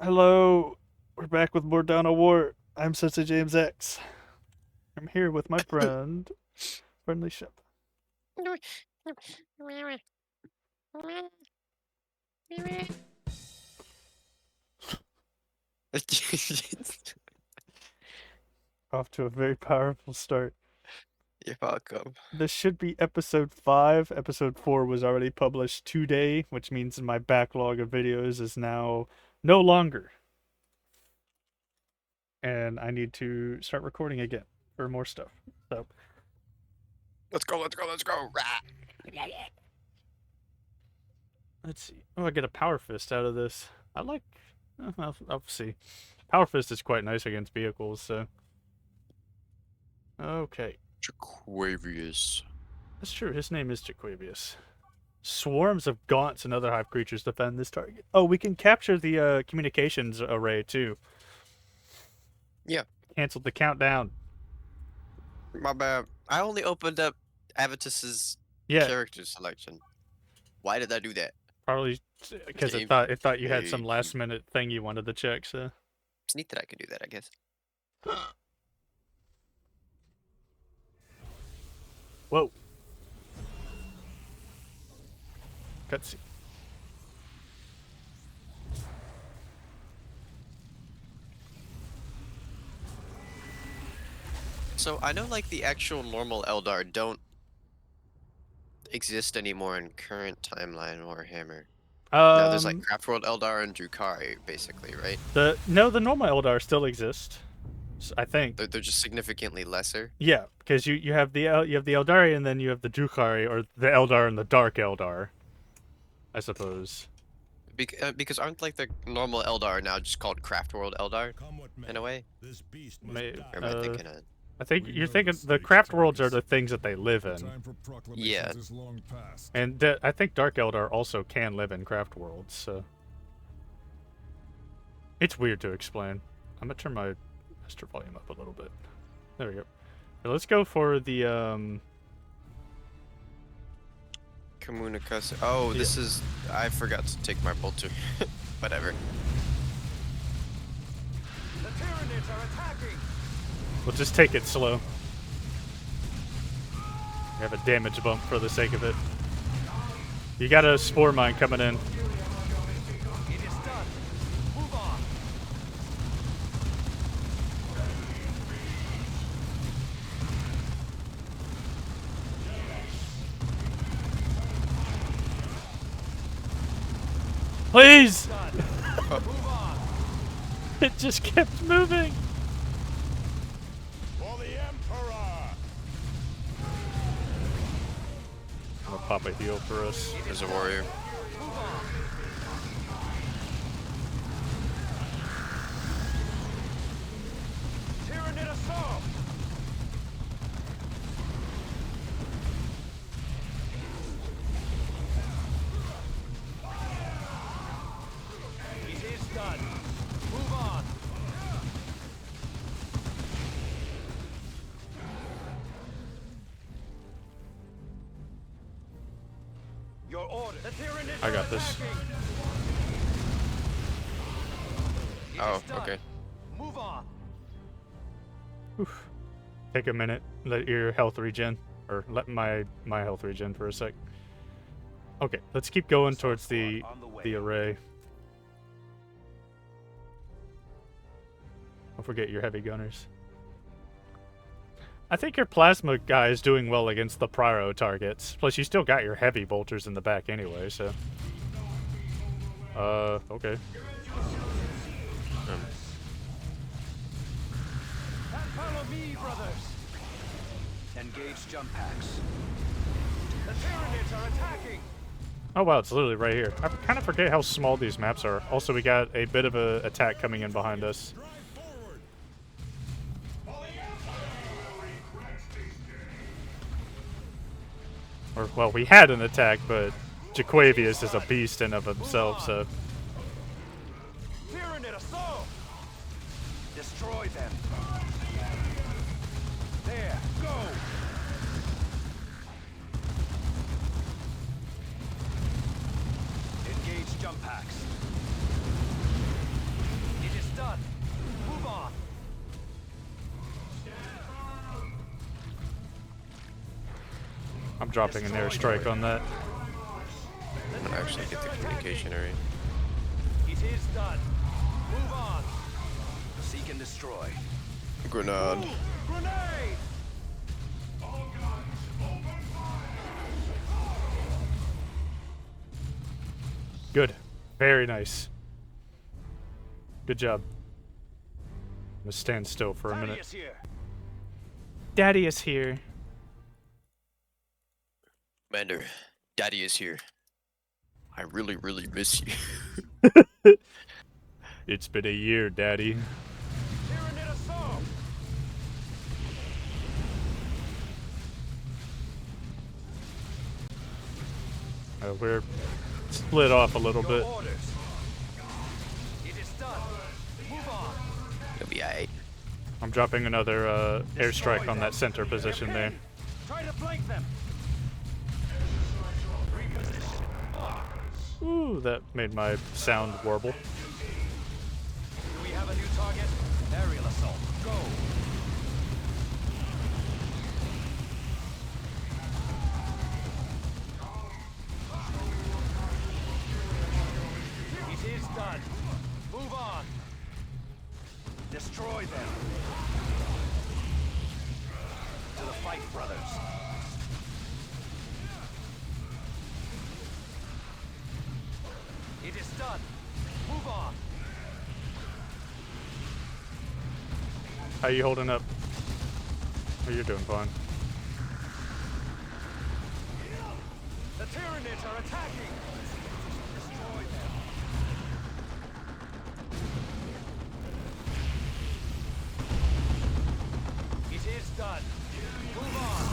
Hello, we're back with more Dawn of War. I'm Sensei James X. I'm here with my friend, FriendlyShep. Off to a very powerful start. You're welcome. This should be episode 5. Episode 4 was already published today, which means my backlog of videos is now no longer. And I need to start recording again for more stuff. So, Let's go, let's go, let's go. let's see. Oh, I get a Power Fist out of this. I like. I'll see. Power Fist is quite nice against vehicles, so. Okay. Jaquavius. That's true. His name is Jaquavius. Swarms of gaunts and other hive creatures defend this target. Oh, we can capture the communications array too. Yeah, Canceled the countdown. my bad. I only opened up Avitus's Yeah, character selection. Why did I do that? probably because Game it thought you had some page. last minute thing you wanted to check. So It's neat that I can do that, I guess. whoa, cutscene. So I know like the actual normal Eldar don't exist anymore in current timeline Warhammer. Now there's like Um, Craftworld Eldar and Drukhari, basically, right? the normal Eldar still exists. I think. They're just significantly lesser. Yeah, because you have you have the Eldari and then you have the Drukhari or the Eldar and the Dark Eldar, I suppose. Because aren't like the normal Eldar now just called Craftworld Eldar in a way? This beast must May, die. Or am I thinking of? I think you're thinking the craft worlds are the things that they live in, Time for proclamations Yeah. is long past. and I think Dark Eldar also can live in craft worlds. So it's weird to explain. I'm gonna turn my master volume up a little bit. There we go. Okay, let's go for the Communicas. Oh, this is. I forgot to take my bolter. Whatever. The Tyranids are attacking! We'll just take it slow. We have a damage bump for the sake of it. You got a spore mine coming in. It is done. Move on. Please! Done. Move on. It just kept moving. For the Emperor! I'm gonna pop a heal for us. There's a warrior. Move on. Tyranid assault! It is done. Move on. Your order. The Tyranids I are got this. attacking. It Oh, is done. okay. Move on. Oof. Take a minute. Let your health regen, or let my health regen for a sec. Okay, let's keep going towards the On the way. array. Don't forget your heavy gunners. I think your plasma guy is doing well against the Pyro targets. Plus, you still got your heavy bolters in the back anyway, so. Okay. And follow me, brothers. Engage jump packs. The Tyranids are attacking. Oh wow, it's literally right here. I kind of forget how small these maps are. Also, we got a bit of a attack coming in behind us. Drive forward! Or, well, we had an attack, but Jaquavius is a beast in of himself, so. Tyranid assault. Destroy them. There, go. Engage jump packs. I'm dropping an airstrike on that. I'm gonna actually get the communication area. It is done. Move on. Seek and destroy. Grenade. Grenade! Good. Very nice. Good job. I'm gonna stand still for a minute. Thaddeus here. Daddy is here. Commander, Daddy is here. I really, really miss you. It's been a year, Daddy. Tyranid assault. We're split off a little Your bit. orders. It is done. Move on. It'll be alright. I'm dropping another Destroy airstrike on them. that center position They're there. pinned. Try to flank them. Ooh, that made my sound warble. Do we have a new target? Aerial assault. Go. It is done. Move on. Destroy them. To the fight, brothers. It is done. Move on. How you holding up? Oh, you're doing fine. The Tyranids are attacking. Destroy them. It is done. Move on.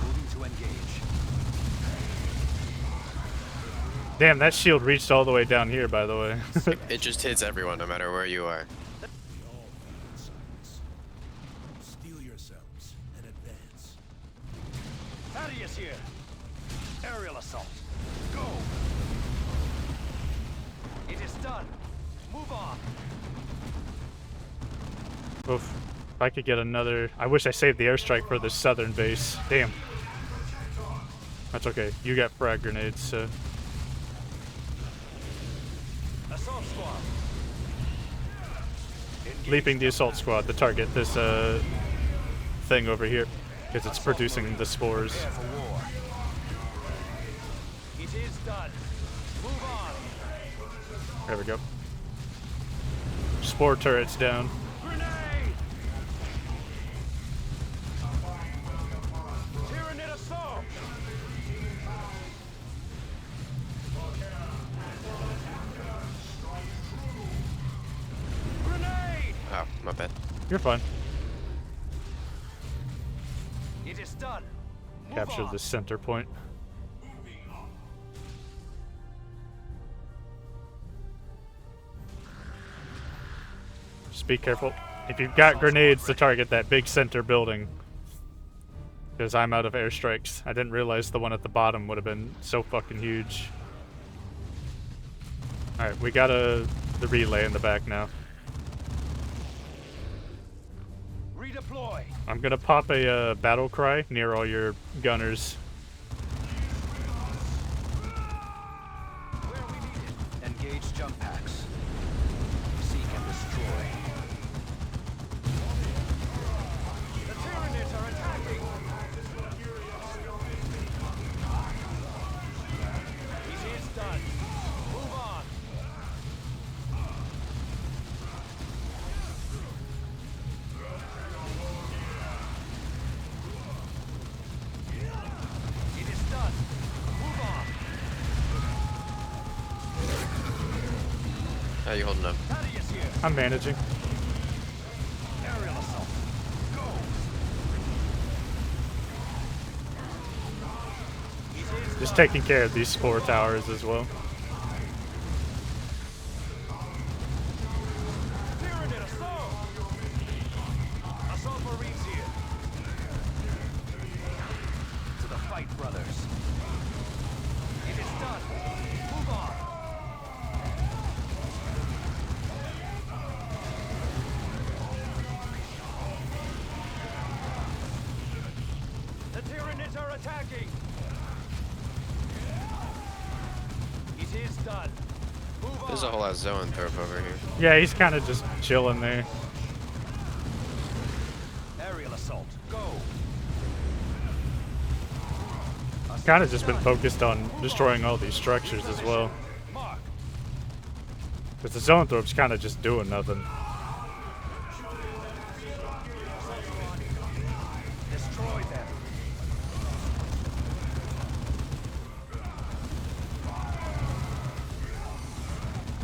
Moving to engage. Damn, that shield reached all the way down here, by the way. It just hits everyone no matter where you are. We all fight in silence. Steel yourselves and advance. Thaddeus here. Aerial assault. Go. It is done. Move on. Oof. If I could get another... I wish I saved the airstrike for the southern base. Damn. That's okay. You got frag grenades, so... Assault squad. Engage Leaping the assault squad to target this thing over here. Because it's producing the spores. Prepare for war. It is done. Move on. There we go. Spore turrets down. Grenade! Tyranid assault! Grenade! Oh, my bad. You're fine. It is done. Move Capture on. the center point. Just be careful. If you've got grenades to target that big center building. Because I'm out of airstrikes. I didn't realize the one at the bottom would have been so fucking huge. Alright, we got the relay in the back now. Redeploy. I'm gonna pop a battle cry near all your gunners. Where we need it. Engage jump packs. Seek and destroy. The Tyranids are attacking. It is done. Move on. It is done. Move on. How you holding up? Thaddeus here. I'm managing. Aerial assault. Go. It is Just done. taking care of these spore towers as well. Tyranid assault. Assault Marines here. To the fight, brothers. It is done. Move on. attacking. It is done. Move There's a on. whole lot of zoanthrope over here. Yeah, he's kind of just chilling there. Aerial assault. Go. Kind of just been focused on destroying all these structures as well. Mark. Because the zoanthrope's kind of just doing nothing. Destroy them.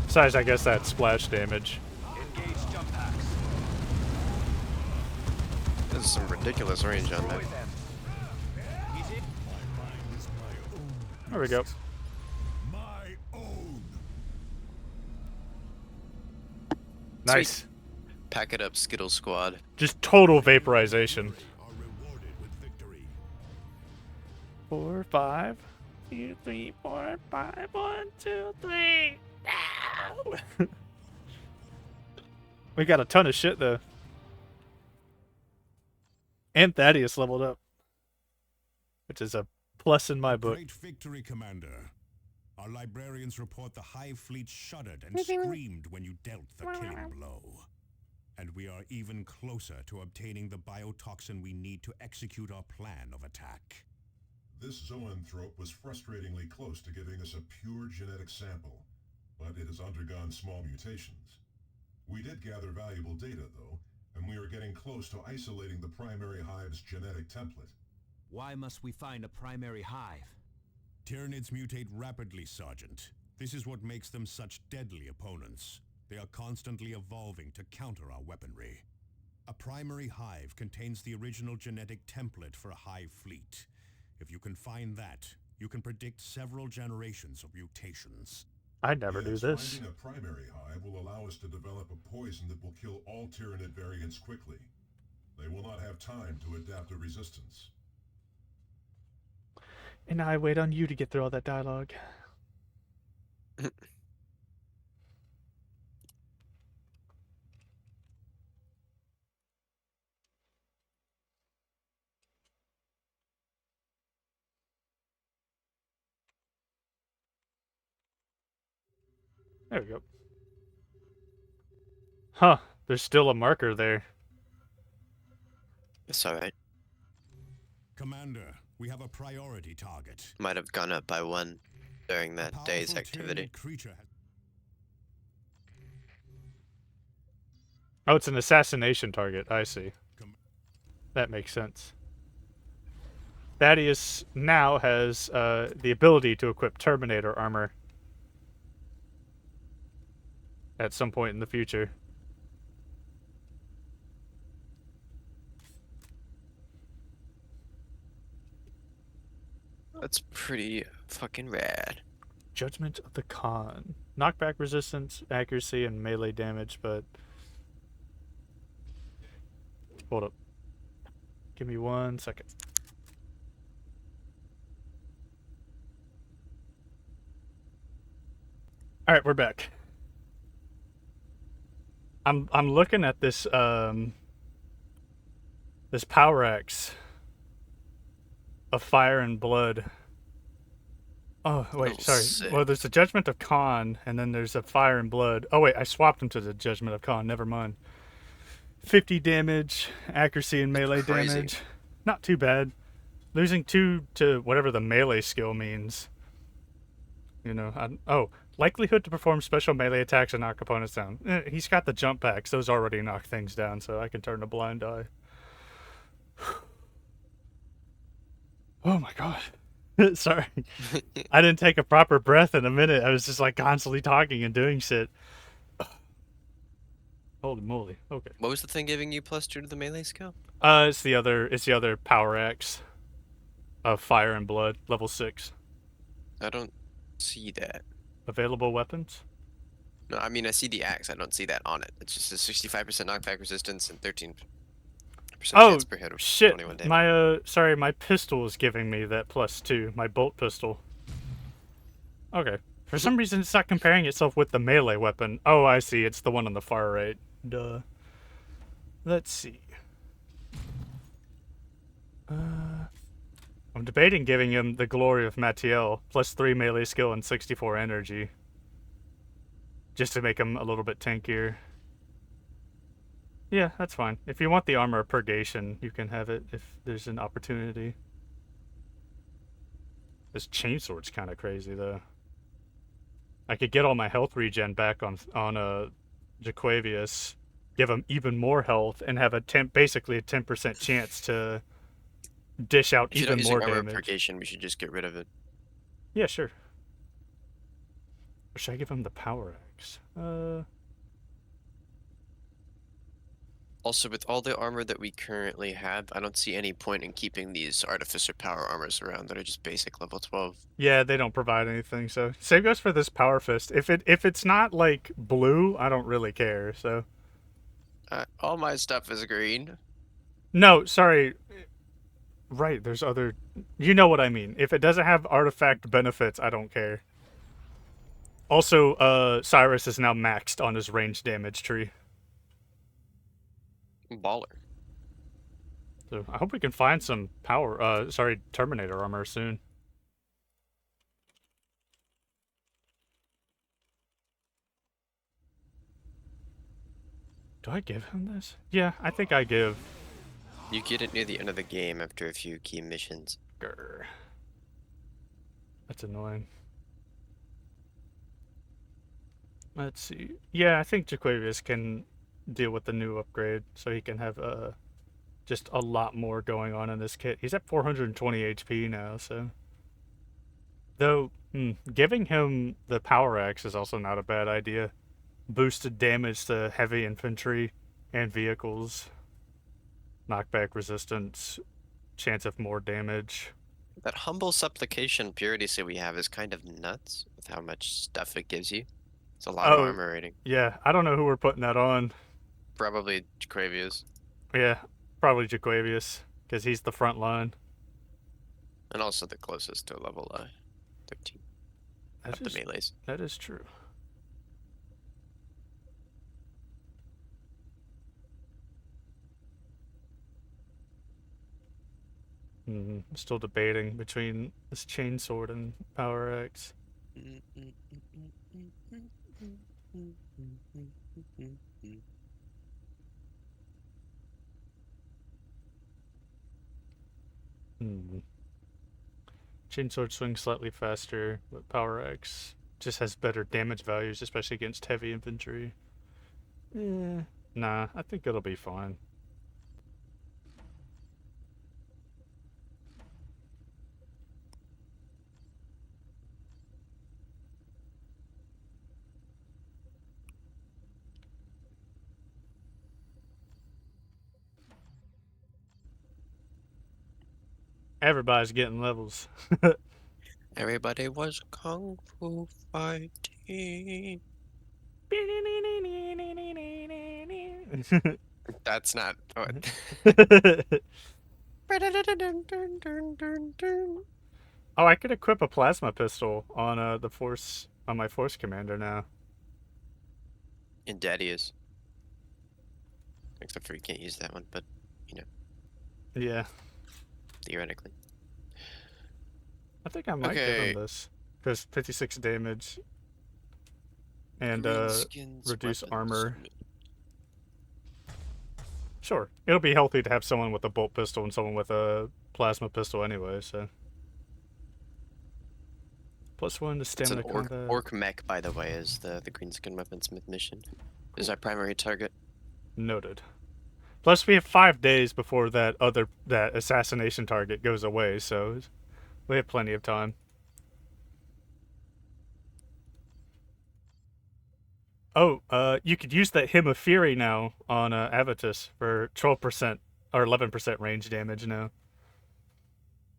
Besides, I guess that splash damage. Engage jump packs. There's some ridiculous range on Destroy that. them. It is There we go. My own. Nice. Pack it up, Skittle Squad. Just total vaporization. Are rewarded with victory. 4, 5. 2, 3, 4, 5. 1, 2, 3. Ow! We got a ton of shit though. And Thaddeus leveled up, which is a plus in my book. Great victory, Commander. Our librarians report the Hive Fleet shuddered and screamed when you dealt the killing blow. And we are even closer to obtaining the biotoxin we need to execute our plan of attack. This zoanthrope was frustratingly close to giving us a pure genetic sample, but it has undergone small mutations. We did gather valuable data, though, and we are getting close to isolating the primary hive's genetic template. Why must we find a primary hive? Tyranids mutate rapidly, Sergeant. This is what makes them such deadly opponents. They are constantly evolving to counter our weaponry. A primary hive contains the original genetic template for a hive fleet. If you can find that, you can predict several generations of mutations. I'd never do Yes, this. Finding a primary hive will allow us to develop a poison that will kill all Tyranid variants quickly. They will not have time to adapt a resistance. And I wait on you to get through all that dialogue. There we go. Huh, there's still a marker there. It's alright. Commander, we have a priority target. Might have gone up by 1 during A that day's powerful activity. Tyranid creature has Oh, it's an assassination target. I see. com- That makes sense. Thaddeus now has the ability to equip Terminator armor at some point in the future. That's pretty fucking rad. Judgment of the Khan. Knockback resistance, accuracy, and melee damage, but... Hold up. Give me 1 second. Alright, we're back. I'm looking at this this power axe of fire and blood. Oh wait, Oh, sorry. sick. Well, there's the Judgment of Khan, and then there's a fire and blood. Oh wait, I swapped them to the Judgment of Khan. Never mind. 50 damage, accuracy and melee crazy. damage. Not too bad. Losing 2 to whatever the melee skill means. You know, oh, likelihood to perform special melee attacks and knock opponents down. He's got the jump packs. Those already knock things down, so I can turn a blind eye. Oh my god. Sorry. I didn't take a proper breath in a minute. I was just like constantly talking and doing shit. Holy moly. Okay. What was the thing giving you +2 to the melee skill? It's the other power axe of fire and blood, level 6. I don't see that. Available weapons? No, I mean I see the axe. I don't see that on it. It's just a 65% knockback resistance and 13% Oh, chance per hit of shit. 21 damage. My sorry, my pistol is giving me that +2, my bolt pistol. Okay. For some reason it's not comparing itself with the melee weapon. Oh, I see. It's the one on the far right. Duh. Let's see. I'm debating giving him the Glory of Matiel, plus 3 melee skill and 64 energy. Just to make him a little bit tankier. Yeah, that's fine. If you want the Armor of Purgation, you can have it if there's an opportunity. This chainsword's kind of crazy, though. I could get all my health regen back on Jaquavius, give him even more health, and have basically a 10% chance to dish out If you're not even more using armor damage. purgation, we should just get rid of it. Yeah, sure. Or should I give him the Power Axe? Also, with all the armor that we currently have, I don't see any point in keeping these Artificer power armors around that are just basic level 12. Yeah, they don't provide anything, so same goes for this Power Fist. If it's not like blue, I don't really care. So All my stuff is green. no, sorry. Right, there's other. You know what I mean. If it doesn't have artifact benefits, I don't care. Also, Cyrus is now maxed on his range damage tree. Baller. So I hope we can find some Terminator armor soon. Do I give him this? Yeah, I think I give. You get it near the end of the game after a few key missions. Grr. That's annoying. Let's see. Yeah, I think Jaquavius can deal with the new upgrade, so he can have just a lot more going on in this kit. He's at 420 HP now, so. Though, giving him the Power Axe is also not a bad idea. Boosted damage to heavy infantry and vehicles. Knockback resistance. Chance of more damage. That humble supplication purity set we have is kind of nuts with how much stuff it gives you. It's a lot of armor rating. Yeah, I don't know who we're putting that on. Probably Jaquavius. Yeah, probably Jaquavius, because he's the front line. And also the closest to level 13. Of the melees. That is true. I'm still debating between this chainsword and Power Axe. Chainsword swings slightly faster, but Power Axe just has better damage values, especially against heavy infantry. Nah, I think it'll be fine. Everybody's getting levels. Everybody was kung fu fighting. That's not. Oh, I could equip a plasma pistol on my force commander now. And Daddy is. Except for you can't use that one, but you know. Yeah. Theoretically. I think I might give him this. Because 56 damage. And reduce armor. Sure. It'll be healthy to have someone with a bolt pistol and someone with a plasma pistol anyway, so. +1 to stamina combat. Orc mech, by the way, is the greenskin weaponsmith mission. Is our primary target. Noted. Plus, we have 5 days before that assassination target goes away, so we have plenty of time. Oh, you could use that Hymn of Fury now on Avitus for 12% or 11% range damage now.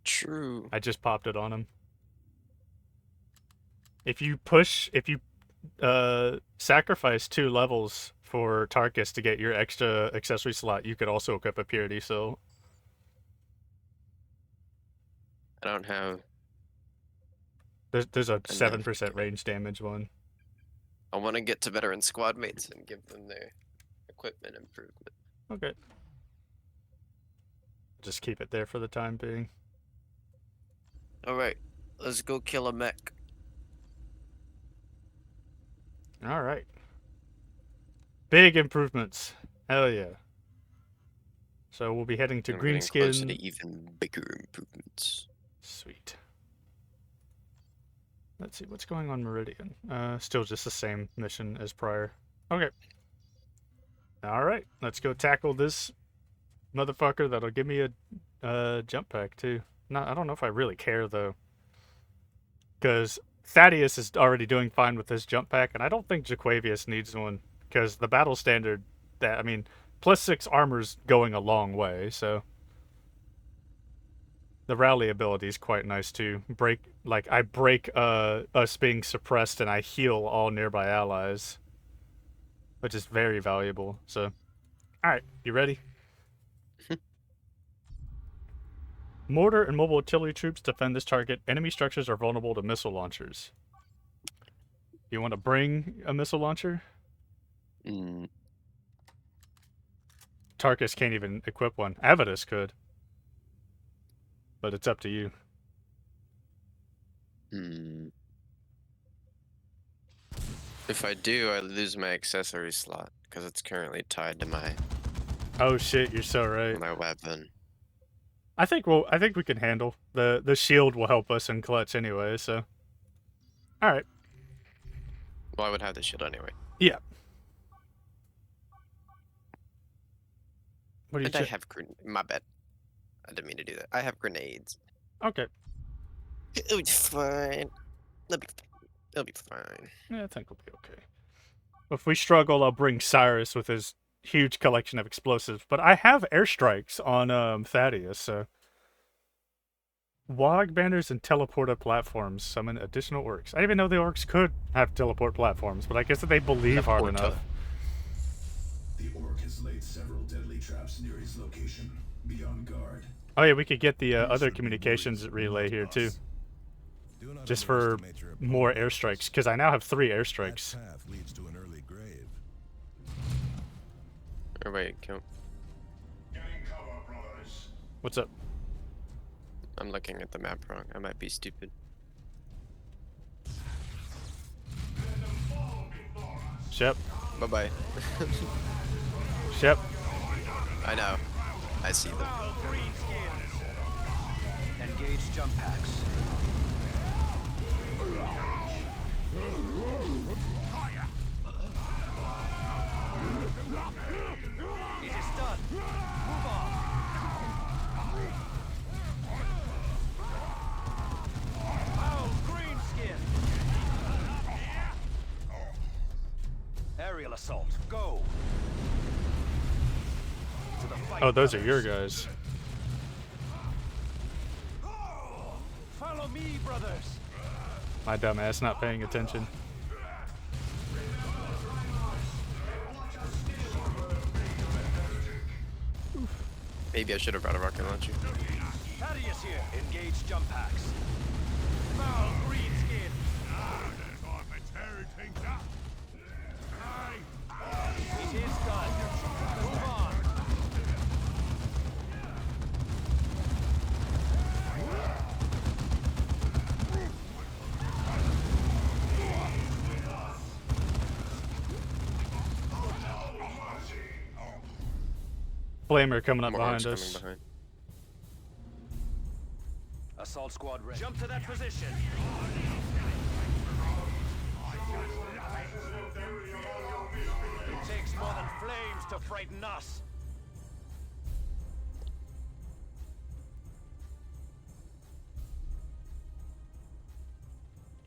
True. I just popped it on him. If you sacrifice 2 levels for Tarkus to get your extra accessory slot, you could also equip a Purity Seal. I don't have... There's a 7% range damage one. I want to get to veteran squad mates and give them their equipment improvement. Okay. Just keep it there for the time being. Alright, let's go kill a mech. All right. Big improvements. Hell yeah. So we'll be heading to I'm getting closer to Greenskin. even bigger improvements. Sweet. Let's see what's going on Meridian. Still just the same mission as prior. Okay. All right, let's go tackle this motherfucker. That'll give me a jump pack too. No, I don't know if I really care though, because Thaddeus is already doing fine with his jump pack, and I don't think Jaquavius needs one because the battle standard. That I mean, +6 armor's going a long way, so. The rally ability is quite nice too. I break us being suppressed and I heal all nearby allies, which is very valuable. So, all right, you ready? Mortar and mobile artillery troops defend this target. Enemy structures are vulnerable to missile launchers. You want to bring a missile launcher? Mm, Tarkus can't even equip one. Avidus could, but it's up to you. mm. If I do, I lose my accessory slot because it's currently tied to my Oh shit, you're so right. weapon. I think we can handle the shield will help us in clutch anyway. So, all right. Well, I would have the shield anyway. Yeah. What do you And I check? have my bad. I didn't mean to do that. I have grenades. Okay. It'll be fine. It'll be fine. Yeah, I think we'll be okay. If we struggle, I'll bring Cyrus with his huge collection of explosives. But I have airstrikes on Thaddeus, so. Wog banners and teleporter platforms summon additional orcs. I didn't even know the orcs could have teleport platforms, but I guess that they believe hard enough. The orc has laid several deadly traps near his location. Be on guard. Oh yeah, we could get the other communications relay here too, just for more airstrikes, because I now have 3 airstrikes. That path leads to an early grave. Everybody, count. Getting cover, brothers. What's up? I'm looking at the map wrong. I might be stupid. Shep. Bye bye. Shep. I know. I see them. Engage jump packs. It is done. Move on. Foul greenskin. Aerial assault. Go. To the fight, Oh, those are brothers. your guys. Follow me, brothers. My dumb ass not paying attention. Maybe I should have brought a rocket launcher. Thaddeus here. Engage jump packs. Foul greenskin. It is done. Move on. Flamer coming up More behind orcs us. coming behind. Assault squad ready. Jump to that position. It takes more than flames to frighten us.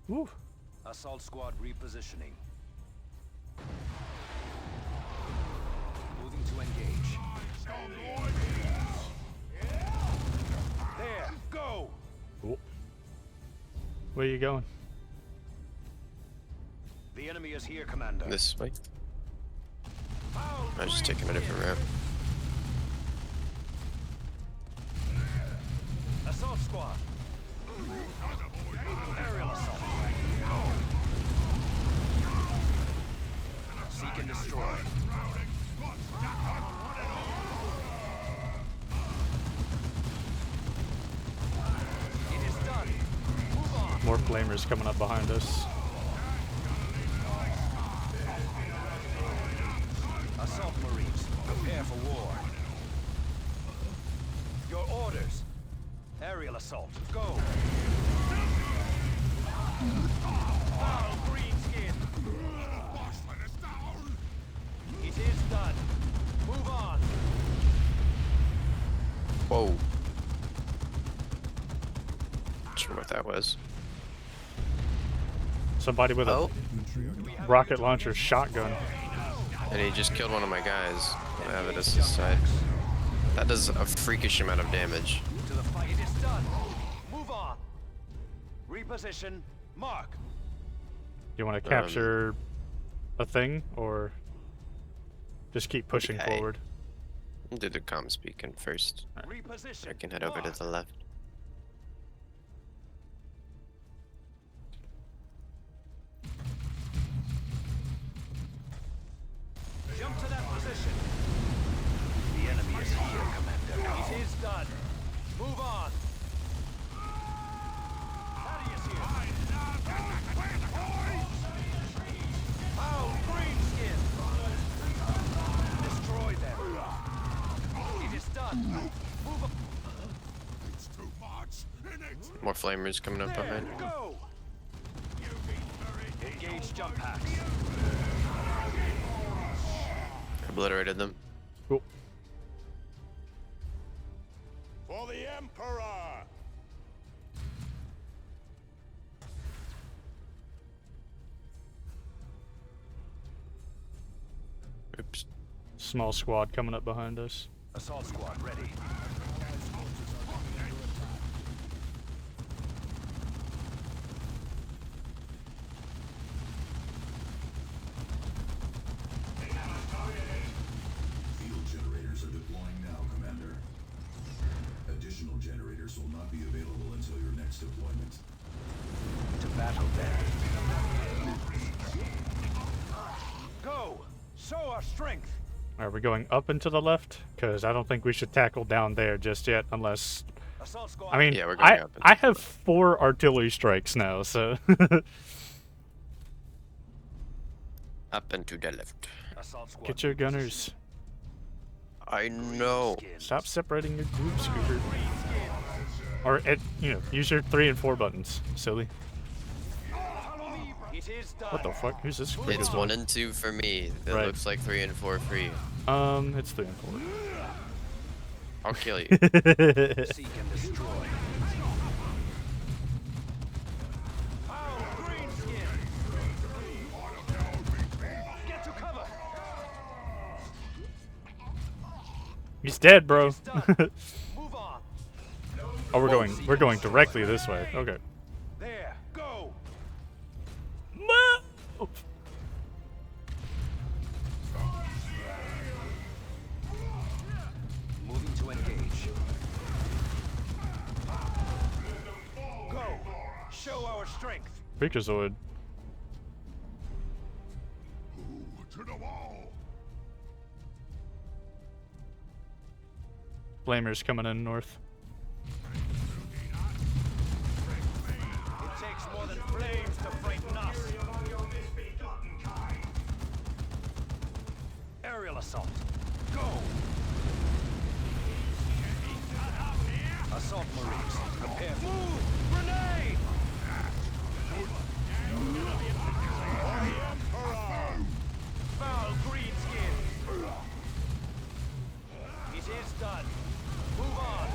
Woo. Assault squad repositioning. Moving to engage. There, go! Cool. Where you going? The enemy is here, Commander. This way. Foul I'm just taking a different route. Assault squad. Aerial assault. Seek and destroy. It is done. more flamers coming up behind us. Assault Marines, prepare for war. Your orders. Aerial assault, go. Foul greenskin. It is done. Move on. Whoa. Not sure what that was. Somebody with Oh, a rocket launcher shotgun. and he just killed one of my guys. I have it as his side. That does a freakish amount of damage. To the fight. It is done. Move on. Reposition. Mark. You want to capture a thing, or just keep pushing Okay. forward? I'll do the comm speaking first. Reposition. I can head over to the left. Jump to that position. The enemy is here, Commander. It is done. Move on. Thaddeus here. Foul greenskin. Destroy them. It is done. Move on. More flamers coming up behind. Go. Engage jump packs. Obliterated them. Cool. For the Emperor! Oops. Small squad coming up behind us. Assault squad ready. Field generators are deploying now, Commander. Additional generators will not be available until your next deployment. To battle then. Go! Show our strength! Are we going up and to the left? Because I don't think we should tackle down there just yet, unless... Assault squad. I mean, Yeah, we're going up and I have 4 artillery strikes now, so... Up and to the left. Assault squad. Get your gunners. I know. Stop separating your group, Scooter. Or, use your 3 and 4 buttons, silly. It is done. What the fuck? Who's this? It's 1 and 2 for me. It Right. looks like 3 and 4 for you. It's 3 and 4. I'll kill you. Seek and destroy. Foul greenskin. Get to cover. He's dead, bro. It's done. Move on. Oh, we're going directly this way. Okay. There. Go. Move! Moving to engage. Go. Show our strength. Freakazoid. To the wall! Flamers coming in north. It takes more than flames to frighten us. Aerial assault. Go. Assault Marines, prepare. Move! Grenade! Foul greenskin. It is done. Move on.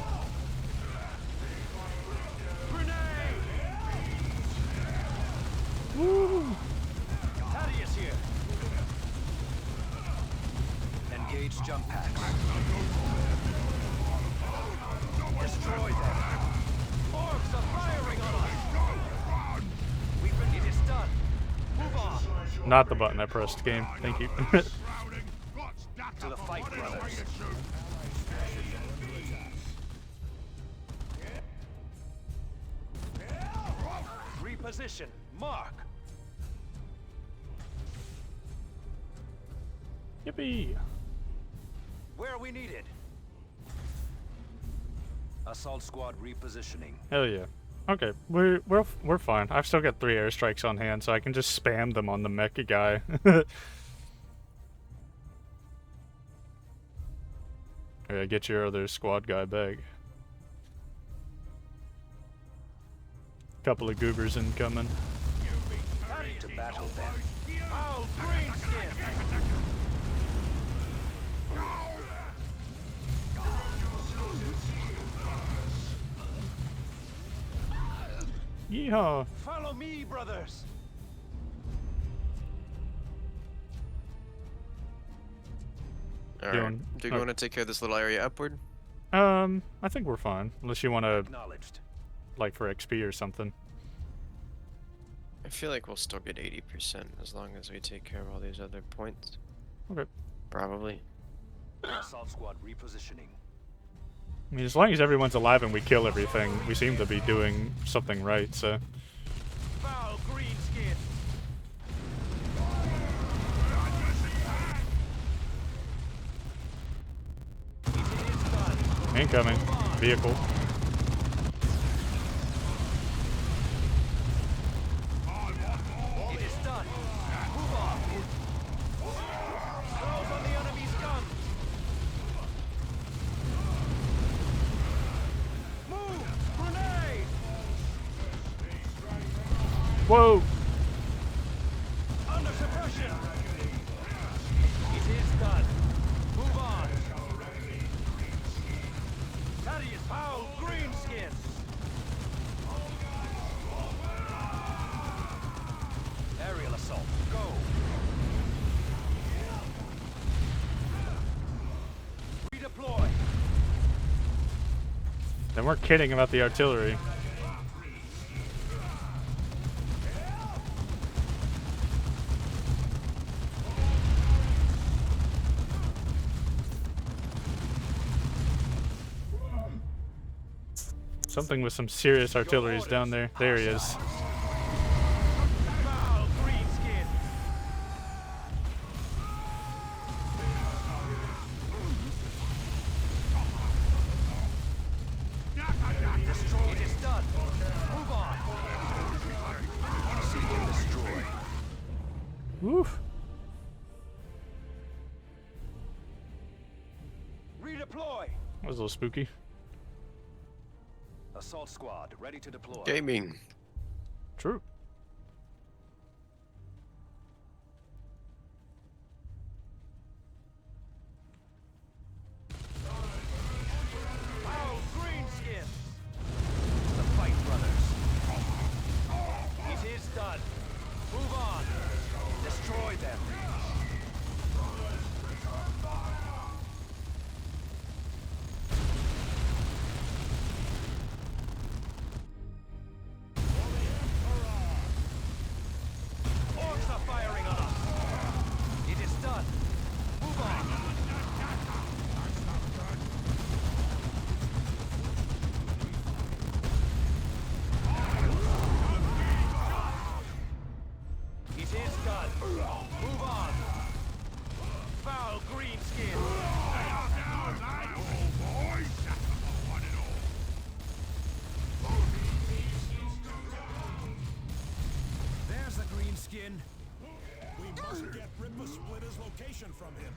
Grenade! Woo! Thaddeus here. Engage jump packs. Destroy them. Orcs are firing on us. It is done. Move on. Not the button I pressed, game. Thank you. To the fight, brothers. Reposition. Mark. Yippee! Where are we needed? Assault squad repositioning. Hell yeah. Okay, we're fine. I've still got 3 airstrikes on hand, so I can just spam them on the mecha guy. Yeah, get your other squad guy back. Couple of goobers incoming. Ready to battle then. Foul greenskin! Yeehaw! Follow me, brothers! All Doing- right. Do you oh. want to take care of this little area upward? I think we're fine. Unless you want to, Acknowledged. like, for XP or something. I feel like we'll still get 80% as long as we take care of all these other points. Okay. Probably. Assault squad repositioning. I mean, as long as everyone's alive and we kill everything, we seem to be doing something right, so... Foul greenskin! It is done. Incoming. Vehicle. It is done. Move on. Close on the enemy's guns. Move! Grenade! Whoa! Under suppression. It is done. Move on. Thaddeus, foul greenskin. Aerial assault. Go. Redeploy. Then we're kidding about the artillery. Something with some serious artillery is down there. There he is. Foul greenskin. Destroy. It is done. Move on. Seek and destroy. Woof. Redeploy. That was a little spooky. Assault squad ready to deploy. Gaming. True. Foul greenskin. The fight, brothers. It is done. Move on. Destroy them. Orcs are firing on us. It is done. Move on. It is done. Move on. Foul greenskin. There's the greenskin. We must get Ripper Splitter's location from him.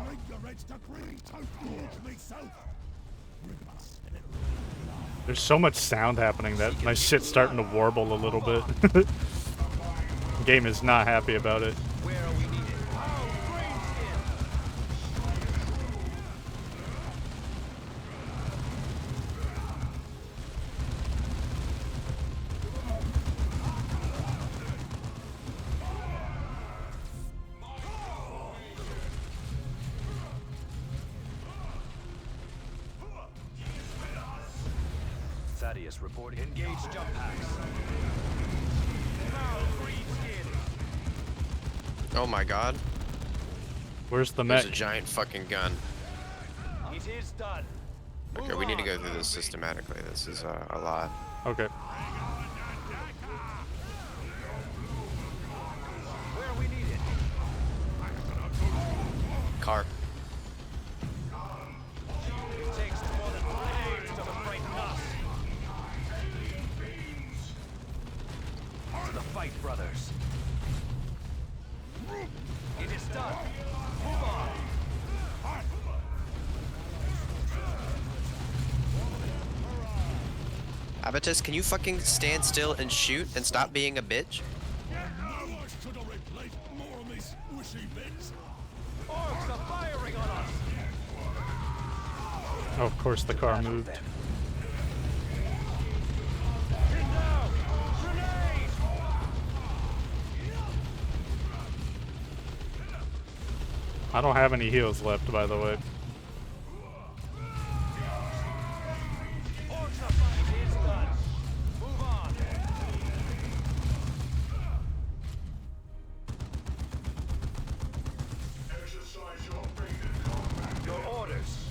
Link the reds to green, towards me south. There's so much sound happening that my shit's starting to warble a little bit. Game is not happy about it. Where are we needed? Foul greenskin. Thaddeus reporting. Engage jump packs. Foul greenskin. Oh my god. Where's the There's mech? a giant fucking gun. It is done. Okay, Move we need to on. go through this systematically. This is a lot. Okay. Where are we needed? Car. It takes more than flames to frighten us. Abatus, can you fucking stand still and shoot and stop being a bitch? Orcs are firing on us! Oh, of course the car moved. Hit now! Grenade! I don't have any heals left, by the way. Orcs are fighting! It's done! Move on! Your orders!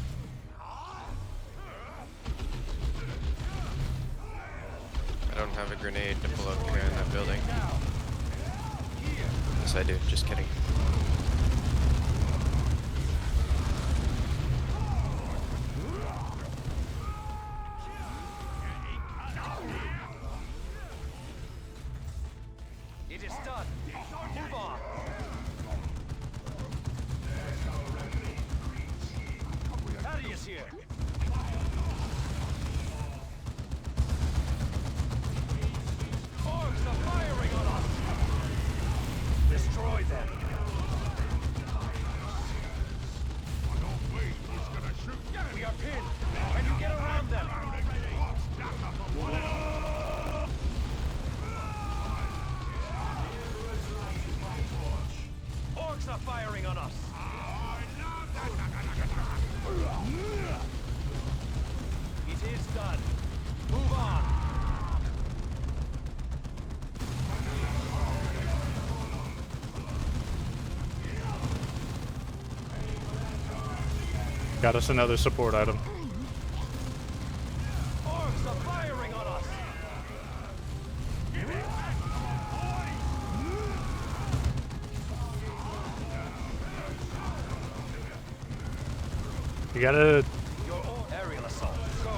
I don't have a grenade to blow up here in that building. Yes, I do. Just kidding. It is done! Move on! Thaddeus here! Orcs are firing on us! Destroy them! We are pinned! Can you get around them? Orcs are firing on us! It is done. Move on. Got us another support item. Orcs are firing on us. You gotta... Your aerial assault. Go.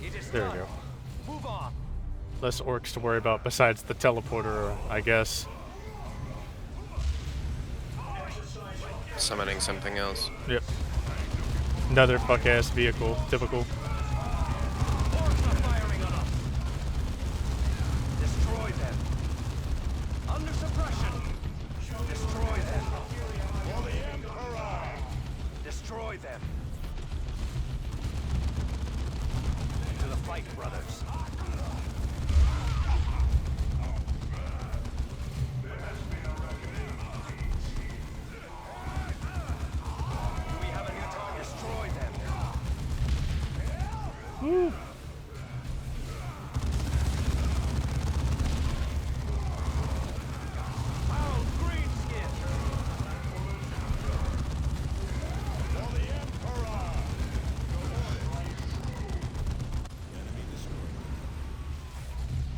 It is There we done. go. Move on. Less orcs to worry about besides the teleporter, I guess. Summoning something else. Yep. Another fuck-ass vehicle. Typical. Orcs are firing on us. Destroy them. Under suppression. Destroy them. For the Emperor. Destroy them. To the fight, brothers. Do we have a new target? Destroy them. Foul greenskin. For the Emperor. Enemy destroyed.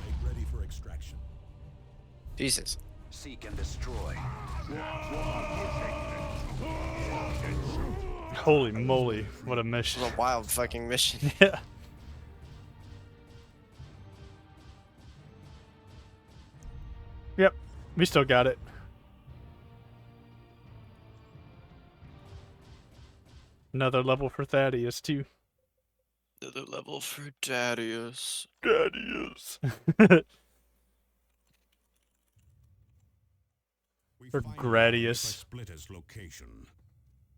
Make ready for extraction. Jesus. Seek and destroy. Holy moly, what a This mission. is a wild fucking mission. Yeah. Yep, we still got it. Another level for Thaddeus, too. Another level for Darius. Thaddeus. We For find Gradius. Splitter's location.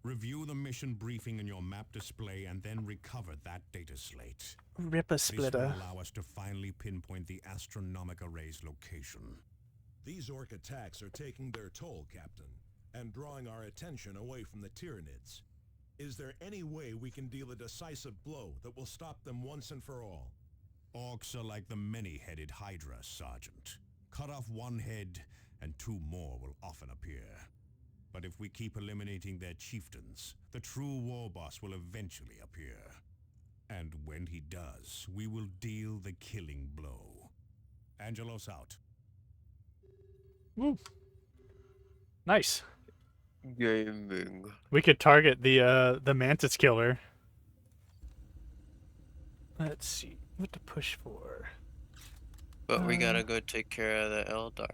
Review the mission briefing in your map display and then recover that data slate. Rip a This will splitter. allow us to finally pinpoint the astronomic array's location. These orc attacks are taking their toll, Captain, and drawing our attention away from the Tyranids. Is there any way we can deal a decisive blow that will stop them once and for all? Orcs are like the many-headed Hydra, Sergeant. Cut off one head, and two more will often appear. But if we keep eliminating their chieftains, the true war boss will eventually appear. And when he does, we will deal the killing blow. Angelos out. Woo. Nice. Gaming. We could target the Mantis Killer. Let's see what to push for. But we gotta go take care of the Eldar.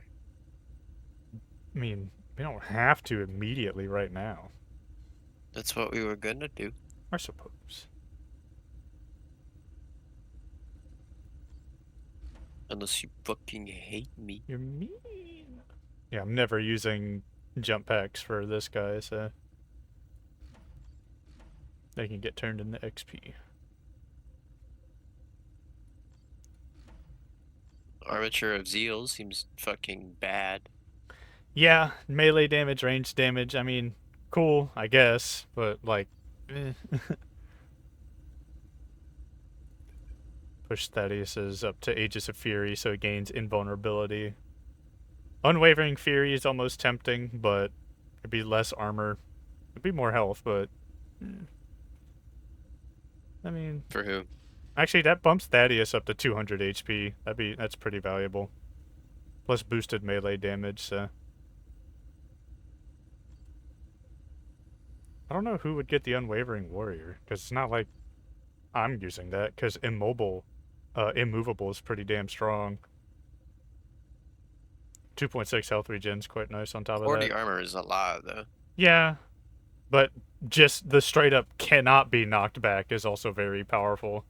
I mean, we don't have to immediately right now. That's what we were gonna do. I suppose. Unless you fucking hate me. You're mean. Yeah, I'm never using jump packs for this guy, so they can get turned into XP. Armature of Zeal seems fucking bad. Yeah, melee damage, range damage, I mean, cool, I guess, but like, eh. Push Thaddeus's up to Aegis of Fury so it gains invulnerability. Unwavering Fury is almost tempting, but it'd be less armor. It'd be more health, but I mean, For who? actually that bumps Thaddeus up to 200 HP. That's pretty valuable. Plus boosted melee damage, so I don't know who would get the Unwavering Warrior, because it's not like I'm using that, because Immovable is pretty damn strong. 2.6 health regen's quite nice on top of 40 that. armor is a lot, though. Yeah, but just the straight up cannot be knocked back is also very powerful.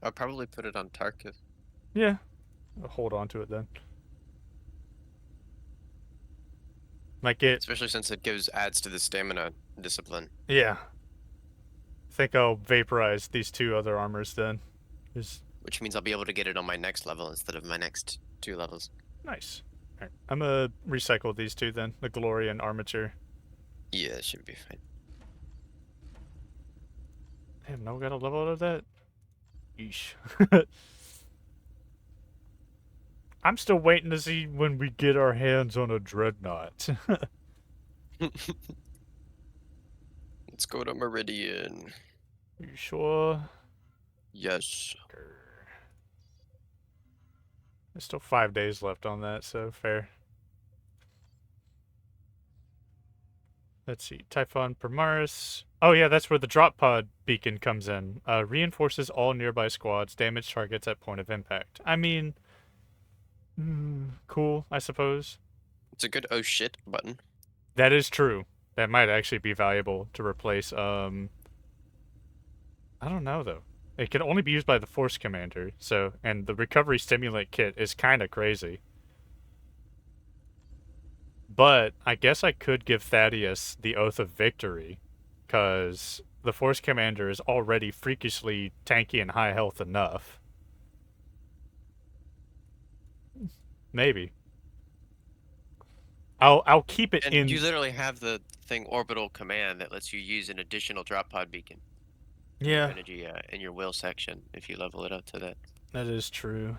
I'll probably put it on Tarkus. Yeah, I'll hold on to it then. Might get, Especially since it adds to the stamina discipline. yeah. I think I'll vaporize these two other armors then. Which means I'll be able to get it on my next level instead of my next 2 levels. Nice. Alright, I'm gonna recycle these two then, the Glory and Armature. Yeah, it should be fine. Damn, no, we got a level out of that? Yeesh. I'm still waiting to see when we get our hands on a Dreadnought. Let's go to Meridian. You sure? Yes. There's still 5 days left on that, so fair. Let's see. Typhon Primaris. Oh yeah, that's where the drop pod beacon comes in. Reinforces all nearby squads, damage targets at point of impact. I mean, cool, I suppose. It's a good oh shit button. That is true. That might actually be valuable to replace, I don't know though. It can only be used by the Force Commander, so, and the Recovery Stimulant Kit is kind of crazy. But I guess I could give Thaddeus the Oath of Victory, because the Force Commander is already freakishly tanky and high health enough. Maybe. I'll keep it And in. you literally have the thing Orbital Command that lets you use an additional drop pod beacon. Yeah, Energy in your will section if you level it up to that. that is true.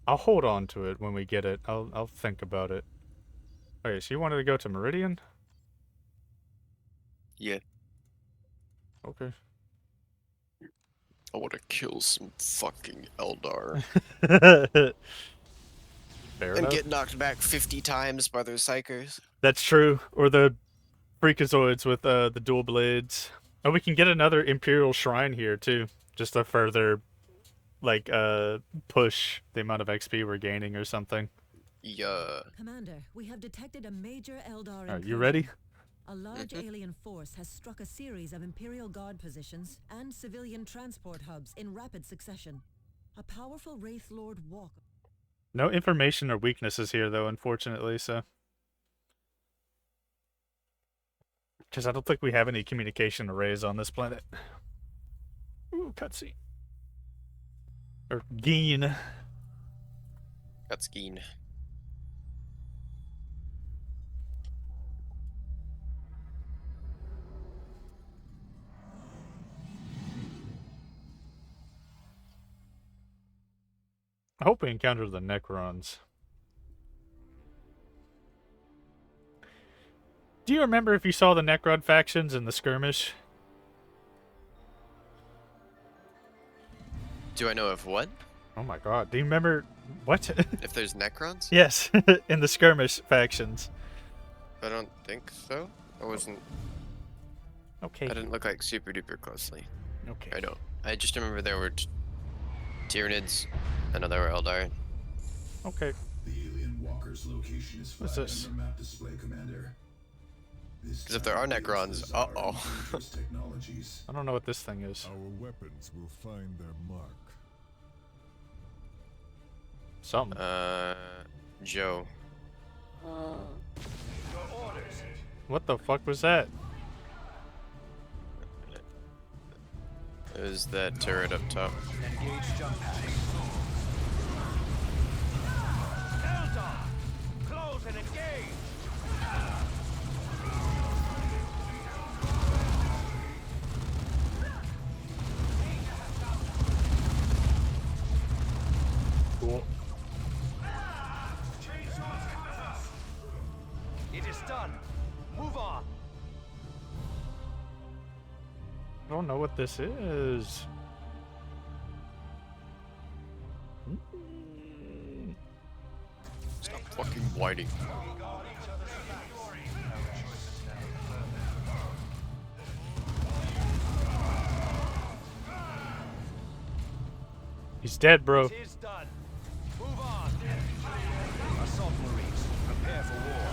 I'll hold on to it when we get it. I'll think about it. Okay, so you wanted to go to Meridian? Yeah. Okay. I want to kill some fucking Eldar. Fair And enough. get knocked back 50 times by those psychers. That's true. Or the Freakazoids with the dual blades. Oh, we can get another Imperial Shrine here too, just to further, like, push the amount of XP we're gaining or something. Yeah. Commander, we have detected a major Eldar Are you incursion. ready? A large alien force has struck a series of Imperial Guard positions and civilian transport hubs in rapid succession. A powerful Wraith Lord walk. No information or weaknesses here, though, unfortunately, so. Because I don't think we have any communication arrays on this planet. Ooh, cutscene. Or Geen. Cutscene. I hope we encounter the Necrons. Do you remember if you saw the Necron factions in the skirmish? Do I know of what? Oh my god, do you remember... What? If there's Necrons? Yes, in the skirmish factions. I don't think so. I wasn't... Okay. I didn't look like super duper closely. Okay. I don't. I just remember there were Tyranids. I know there were Eldar. Okay. The First location is What's flagged this? on the map display, Commander. Because if there are Necrons, technologies. I don't know what this thing is. Our weapons will find their mark. Something. Joe. Your orders. What the fuck was that? It was that turret up top. Engage jump packs. Eldar! Close and engage! Cool. It is done. Move on. I don't know what this is. Stop fucking whining. He's dead, bro. It is done. Move on. Assault Marines, prepare for war.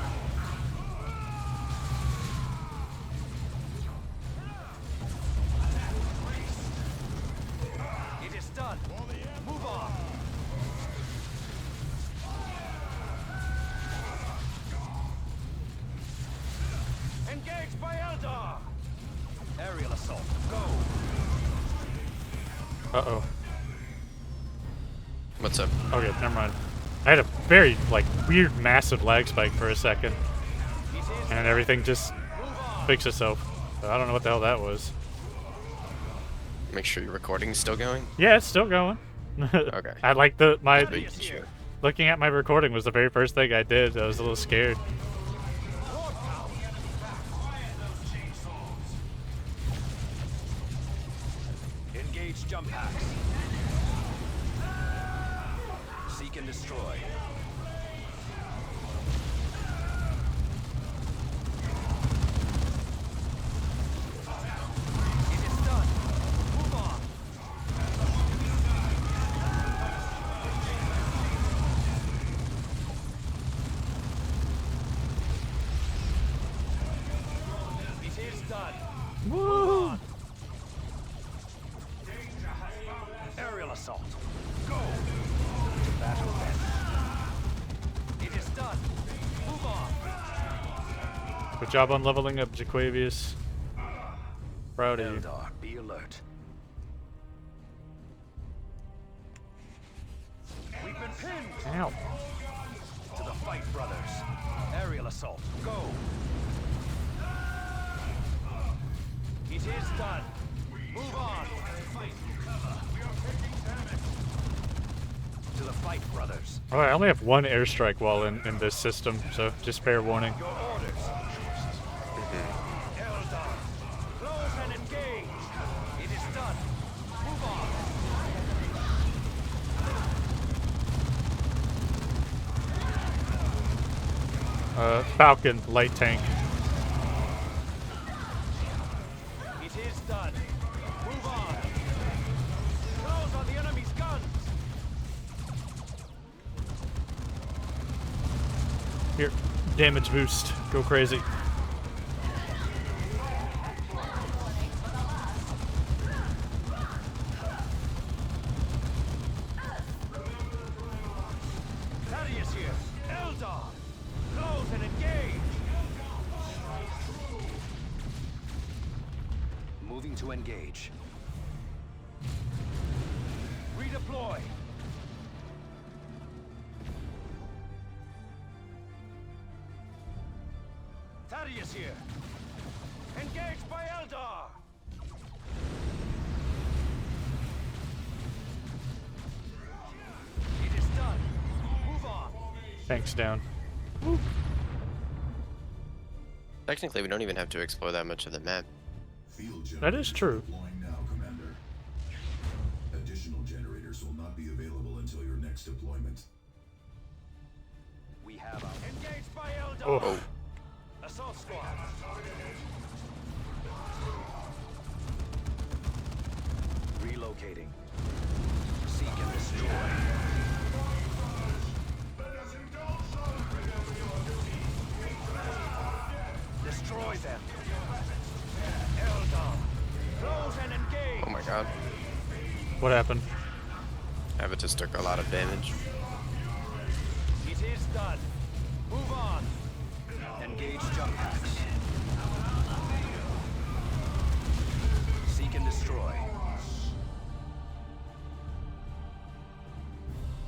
It is done. Move on. Engaged by Eldar. Aerial assault. Go. Uh-oh. What's up? Okay, never mind. I had a very, like, weird, massive lag spike for a second. And everything just fixed itself. So I don't know what the hell that was. Make sure your recording's still going. Yeah, it's still going. Okay. I like Making sure. looking at my recording was the very first thing I did. I was a little scared. Engage jump packs. Seek and destroy. It is done. Move on. It is done. Woo! Aerial assault. Go! To battle then. It is done. Move on. Good job on leveling up, Jaquavius. Proud of you. Eldar, be alert. We've been pinned. Ow. To the fight, brothers. Aerial assault. Go. It is done. Move on. To the fight, brothers. Oh, I only have one airstrike wall in this system, so just fair warning. Your orders. Eldar, close and engage. It is done. Move on. Falcon, light tank. It is done. Move on. Close on the enemy's guns. Here, damage boost. Go crazy. Thaddeus here. Eldar, close and engage. Moving to engage. Redeploy. Thaddeus here. Engaged by Eldar. It is done. Move on. Tanks down. Technically, we don't even have to explore that much of the map. Field That is generators true. deploying now, Commander. Additional generators will not be available until your next deployment. We have our engaged by Eldar. Oh. Assault squad. Relocating. Seek and destroy. god. What happened? Avitus took a lot of damage. It is done. Move on. Engage jump packs. Seek and destroy.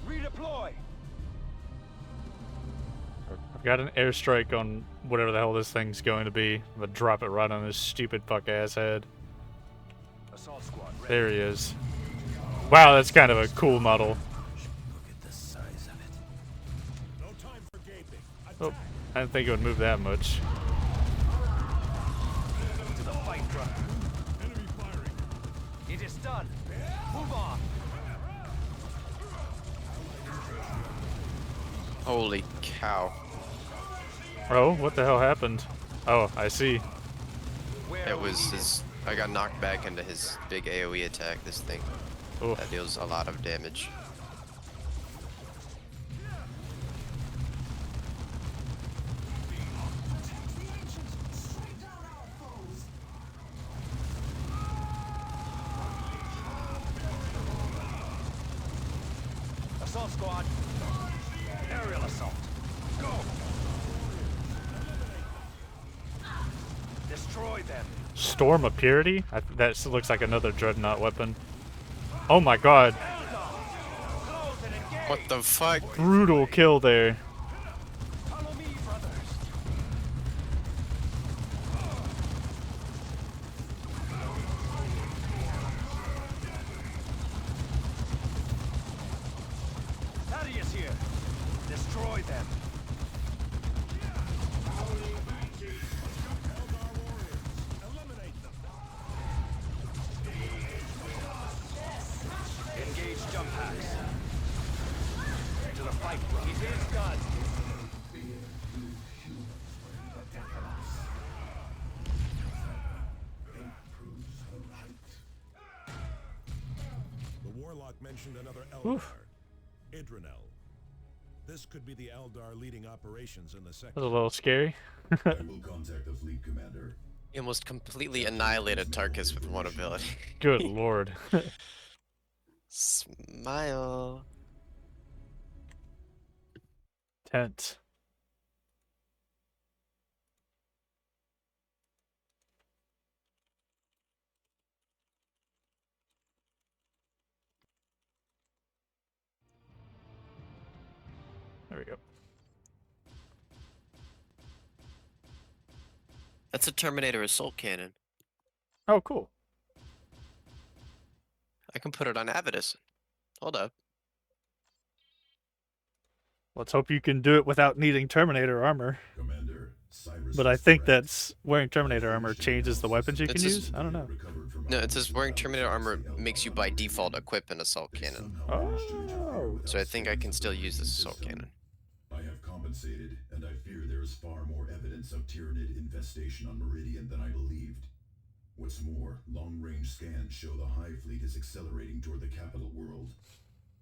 Redeploy. I've got an airstrike on whatever the hell this thing's going to be. I'm gonna drop it right on his stupid fuck ass head. Assault squad ready. There he is. Wow, that's kind of a cool model. Look at the size of it. No time for gaping. Oh, I didn't think it would move that much. To the fight, brother. Enemy firing. It is done. Move on. Holy cow. Oh, what the hell happened? Oh, I see. Where It was his... I got knocked back into his big AoE attack, this thing. Oof. That deals a lot of damage. Assault squad. Aerial assault. Go. Destroy them. Storm of Purity? That looks like another Dreadnought weapon. Oh my god. Close and engage. What the fuck? Brutal kill there. Follow me, brothers. Thaddeus here. Destroy them. Eliminate them. Engage jump packs. To the fight, brother. It is done. The warlock mentioned another Eldar. Idranel. This could be the Eldar leading operations in the sector. That was a little scary. I will contact the fleet commander. He almost completely annihilated Tarkus with one ability. Good lord. Smile. Tense. There we go. That's a Terminator assault cannon. Oh, cool. I can put it on Avitus. Hold up. Let's hope you can do it without needing Terminator armor. Commander, Cyrus But I is think correct. that's wearing Terminator armor changes the weapons you can It's just- use? I don't know. Recovered from No, our it says wearing Eldar Terminator armor Eldar makes you by default equip an assault They cannon. somehow managed to interfere with So I our think I can still standard use this assault system. cannon. I have compensated, and I fear there is far more evidence of Tyranid infestation on Meridian than I believed. What's more, long-range scans show the Hive Fleet is accelerating toward the capital world.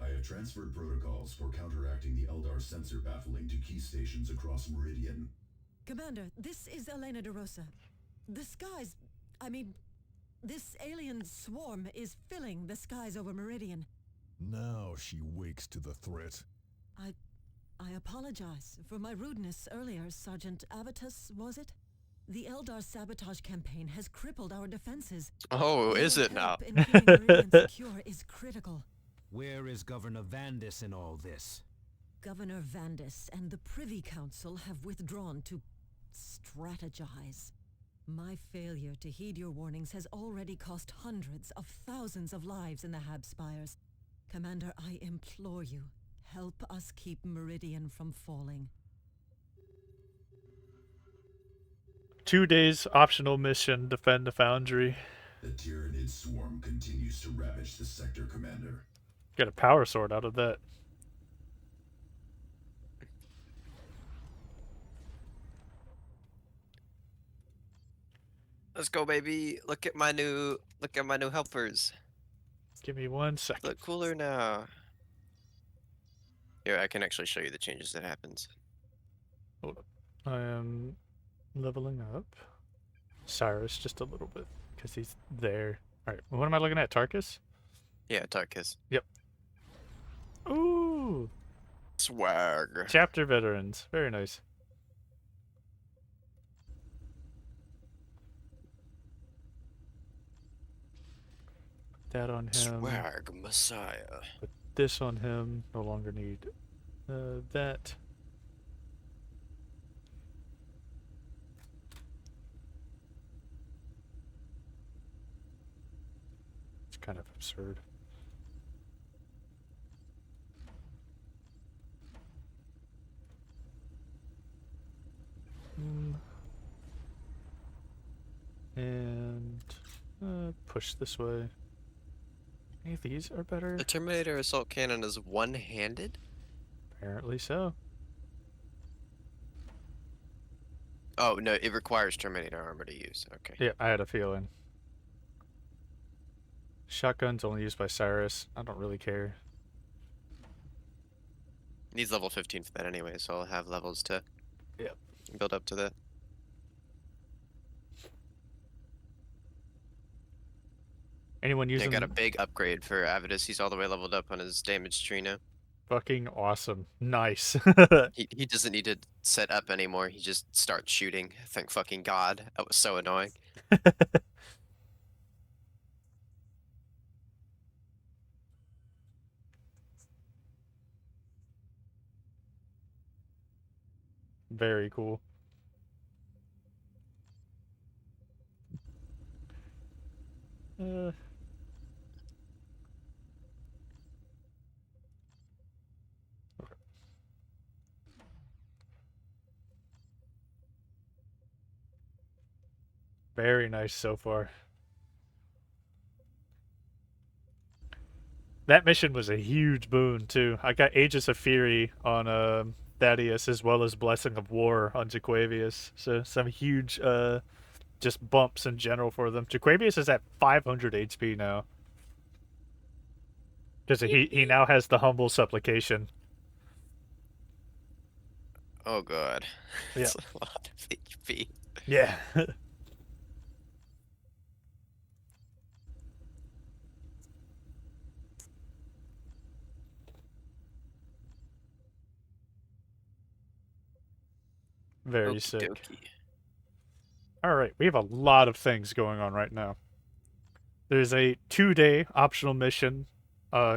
I have transferred protocols for counteracting the Eldar sensor baffling to key stations across Meridian. Commander, this is Elena de Rosa. The skies... I mean, this alien swarm is filling the skies over Meridian. Now she wakes to the threat. I apologize for my rudeness earlier, Sergeant Avitus, was it? The Eldar sabotage campaign has crippled our defenses. Oh, is Your it now? help in keeping Meridian secure is critical. Where is Governor Vandis in all this? Governor Vandis and the Privy Council have withdrawn to strategize. My failure to heed your warnings has already cost hundreds of thousands of lives in the Habspires. Commander, I implore you, help us keep Meridian from falling. 2 days optional mission, defend the foundry. The Tyranid swarm continues to ravage the sector, Commander. Got a power sword out of that. Let's go, baby. Look at my new helpers. Give me 1 second. Look cooler now. Here, I can actually show you the changes that happens. Hold up. I am leveling up Cyrus just a little bit because he's there. All right, what am I looking at? Tarkus? Yeah, Tarkus. Yep. Ooh, Swag. chapter veterans. Very nice. That on him. Swag Messiah. Put this on him. No longer need that. It's kind of absurd. And push this way. Any of these are better? The Terminator assault cannon is one-handed? Apparently so. Oh, no, it requires Terminator armor to use. Okay. Yeah, I had a feeling. Shotgun's only used by Cyrus. I don't really care. Needs level 15 for that anyway, so I'll have levels to Yep. build up to that. Anyone Yeah, using got a big upgrade for Avidus. He's all the way leveled up on his damage tree now. fucking awesome. Nice. He doesn't need to set up anymore. He just starts shooting. Thank fucking God. That was so annoying. Very cool. Very nice so far. That mission was a huge boon too. I got Aegis of Fury on Thaddeus as well as Blessing of War on Jaquavius. So some huge just bumps in general for them. Jaquavius is at 500 HP now. Because he now has the humble supplication. Oh God. Yeah. That's a lot of HP. Yeah. Very Okie sick. dokie. Alright, we have a lot of things going on right now. There's a 2-day optional mission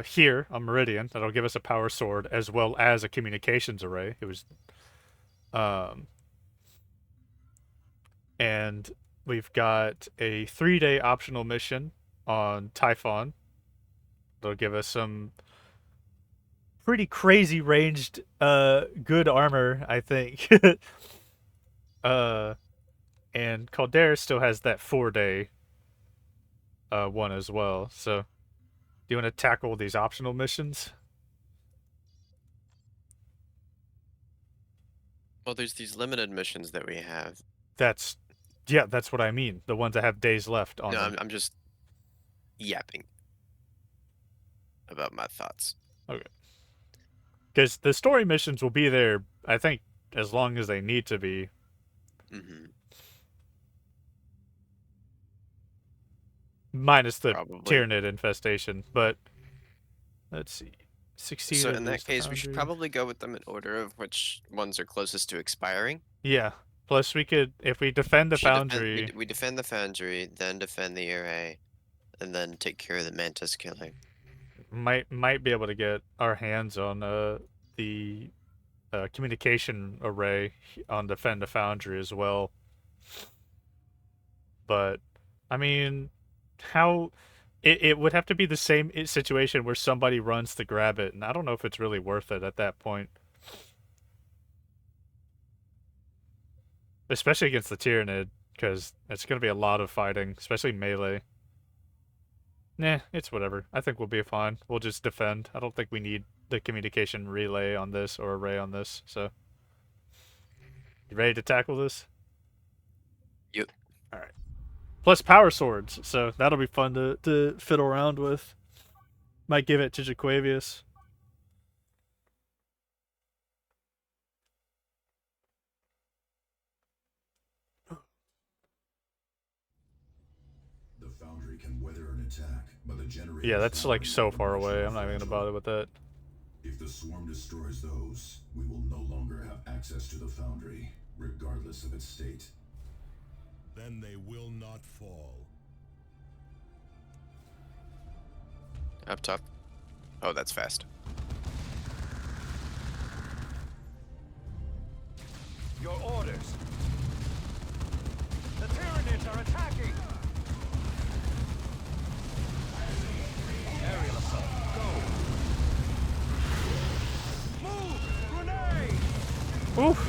here on Meridian that'll give us a power sword as well as a communications array. It was and we've got a 3-day optional mission on Typhon. They'll give us some pretty crazy ranged good armor, I think. And Caldera still has that 4-day one as well. So, do you want to tackle these optional missions? Well, there's these limited missions that we have. That's what I mean. The ones that have days left on No, them. I'm just yapping about my thoughts. Okay. Because the story missions will be there, I think, as long as they need to be. Mm-hmm. Minus the Probably. Tyranid infestation, but let's see. 16 So of in these that case, we should foundry. probably go with them in order of which ones are closest to expiring. Yeah. Plus, we could, if we defend the Should foundry. we defend the foundry, then defend the array, and then take care of the mantis killer. Might be able to get our hands on the communication array on defend the foundry as well. But I mean, how it would have to be the same situation where somebody runs to grab it, and I don't know if it's really worth it at that point. Especially against the Tyranid, because it's going to be a lot of fighting, especially melee. Nah, it's whatever. I think we'll be fine. We'll just defend. I don't think we need the communication relay on this or array on this, so. You ready to tackle this? Yep. Alright. Plus power swords, so that'll be fun to fiddle around with. Might give it to Jaquavius. The The foundry can weather an attack, but the generator. Yeah, that's like so far away. I'm not even gonna bother with that. If the swarm destroys those, we will no longer have access to the foundry, regardless of its state. Then they will not fall. Up top. Oh, that's fast. Your orders. The Tyranids are attacking. Aerial assault. Go. Move. Grenade. Oof.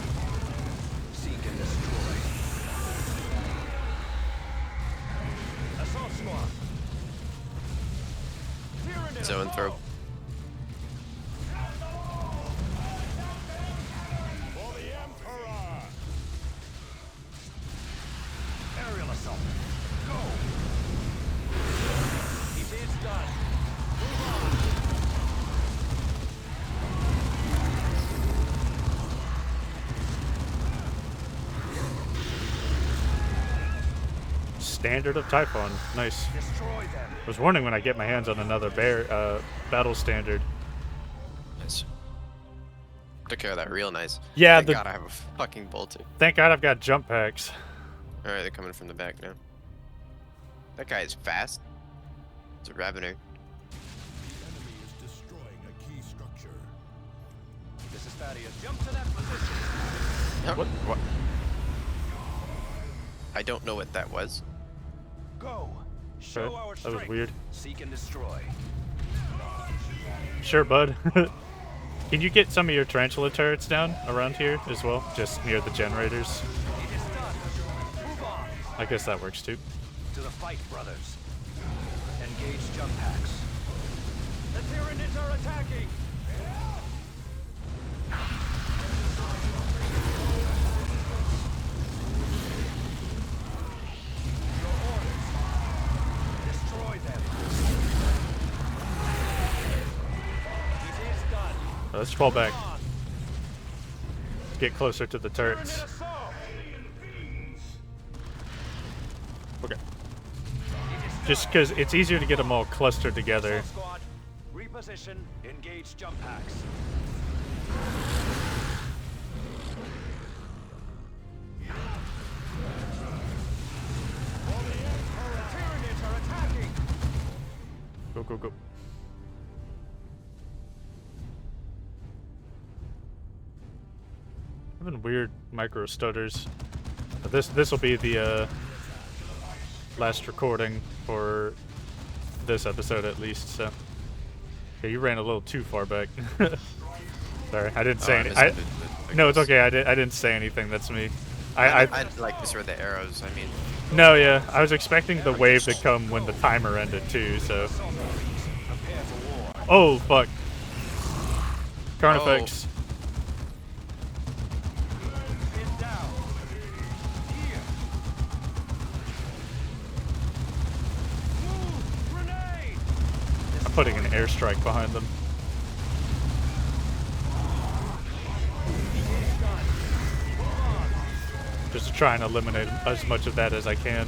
Seek and destroy. Assault squad. Tyranid Zone throw. For the Emperor! Aerial assault. Go. It is done. Move on. Standard of Typhon. Nice. Destroy them. I was wondering when I get my hands on another battle standard. Nice. Took care of that real nice. Yeah, Thank the- God I have a fucking bolter. Thank God I've got jump packs. Alright, they're coming from the back now. That guy is fast. It's a Ravener. The enemy is destroying a key structure. This is Thaddeus. Jump to that position. What? I don't know what that was. Go. Show Okay, our that strength. was weird. Seek and destroy. Sure, bud. Can you get some of your tarantula turrets down around here as well? Just near the generators? It is done. Move on. I guess that works too. To the fight, brothers. Engage jump packs. The Tyranids are attacking. Your orders. Destroy them. It is done. Let's fall back. Move on. Get closer to the turrets. Tyranid assault. Okay. It is Just done. because it's easier to get them all clustered together. Assault squad. Reposition. Engage jump packs. Tyranids are attacking. Go, go, go. Having weird micro stutters. But this will be the last recording for this episode at least. So, okay, you ran a little too far back. Sorry, I didn't say anything. No, it's okay. I didn't say anything. That's me. I'd like to throw the arrows. I mean, No, yeah, I was expecting the wave to come when the timer ended too. So. Prepare for war. Oh fuck. Carnifex. Pin down. Here. Move. Grenade. I'm putting an airstrike behind them. Just to try and eliminate as much of that as I can.